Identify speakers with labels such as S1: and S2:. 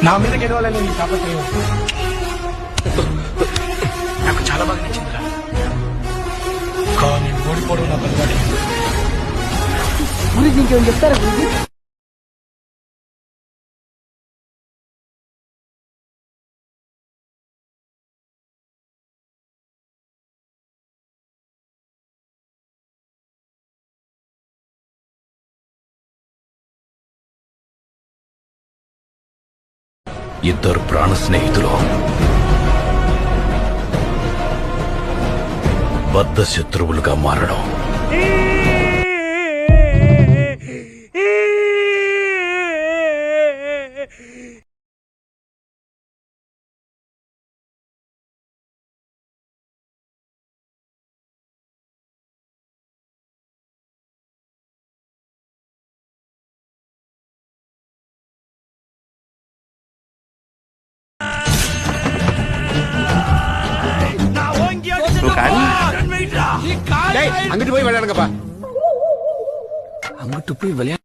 S1: నా మీద గెలవాలని నీ తాపత్రయం నాకు చాలా బాగా నచ్చిందిరా. కానీ ఓడిపోవడం నాకు అలవాటు.
S2: గురించి ఇంకేం చెప్తారా గురించి?
S3: ఇద్దరు ప్రాణ స్నేహితులు బద్ధ శత్రువులుగా మారడం
S4: அங்கிட்டு போய் விளையாடுங்கப்பா.
S3: அங்கிட்டு போய் விளையாட